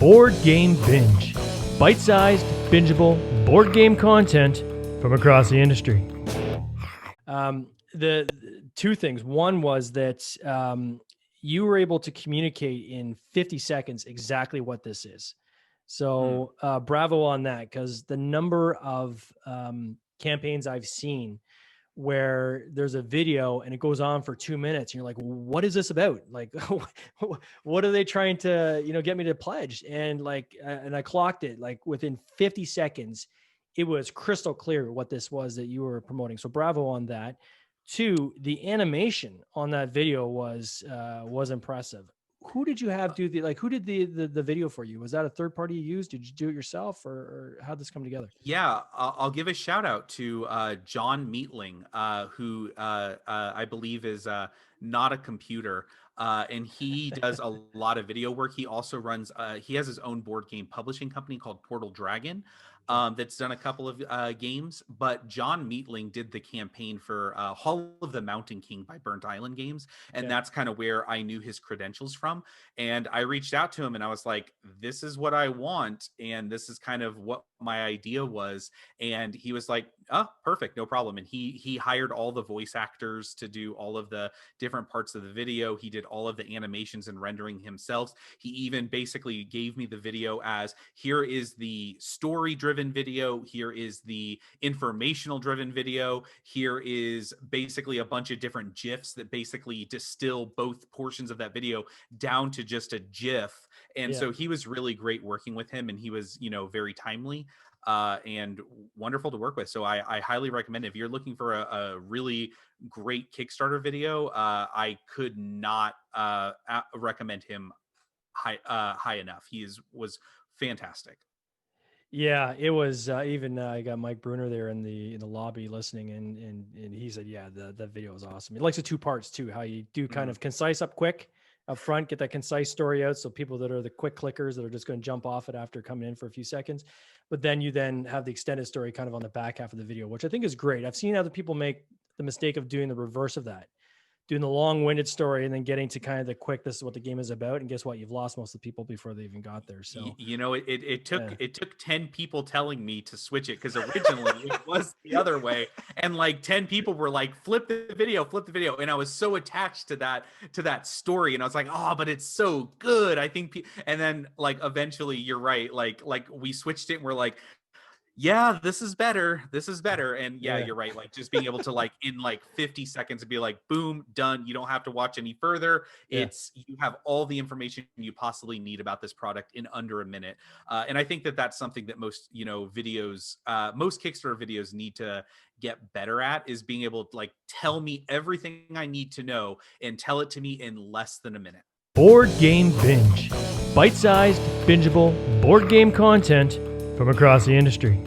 Board Game Binge. Bite-sized, bingeable board game content from across the industry. The two things. One was that you were able to communicate in 50 seconds exactly what this is. So bravo on that, because the number of campaigns I've seen where there's a video and it goes on for 2 minutes and you're like, what is this about? Like, what are they trying to, get me to pledge? And and I clocked it like within 50 seconds, it was crystal clear what this was that you were promoting. So bravo on that. Two, the animation on that video was impressive. Who did you have do who did the video for you? Was that a third party you used? Did you do it yourself, or how'd this come together? Yeah, I'll give a shout out to John Meatling, who I believe is not a computer, and he does a lot of video work. He also runs, he has his own board game publishing company called Portal Dragon. That's done a couple of games, but John Meatling did the campaign for Hall of the Mountain King by Burnt Island Games, and that's kind of where I knew his credentials from. And I reached out to him and I was like, this is what I want, and this is kind of what my idea was. And he was like, oh, perfect, no problem. And he hired all the voice actors to do all of the different parts of the video. He did all of the animations and rendering himself. He even basically gave me the video as, here is the story driven video, here is the informational driven video, here is basically a bunch of different GIFs that basically distill both portions of that video down to just a GIF. And so he was really great working with him, and he was, very timely and wonderful to work with. So I highly recommend it. If you're looking for a really great Kickstarter video, I could not recommend him high enough. He was fantastic. Yeah, it was even I got Mike Bruner there in the lobby listening, and he said, yeah, that video was awesome. He likes the two parts too, how you do kind of concise up quick up front, get that concise story out, so people that are the quick clickers that are just going to jump off it after coming in for a few seconds, but then you then have the extended story kind of on the back half of the video, which I think is great. I've seen other people make the mistake of doing the reverse of that, doing the long-winded story and then getting to kind of the quick, this is what the game is about, and guess what, you've lost most of the people before they even got there. So it took 10 people telling me to switch it, because originally it was the other way, and like 10 people were like, flip the video, and I was so attached to that story, and I was like, oh, but it's so good, I think and then like eventually, you're right, like we switched it and we're like, yeah, this is better. And you're right. Like just being able to like in like 50 seconds to be like, boom, done. You don't have to watch any further. You have all the information you possibly need about this product in under a minute. And I think that that's something that most, videos, most Kickstarter videos need to get better at, is being able to like tell me everything I need to know and tell it to me in less than a minute. Board Game Binge. Bite-sized, bingeable board game content from across the industry.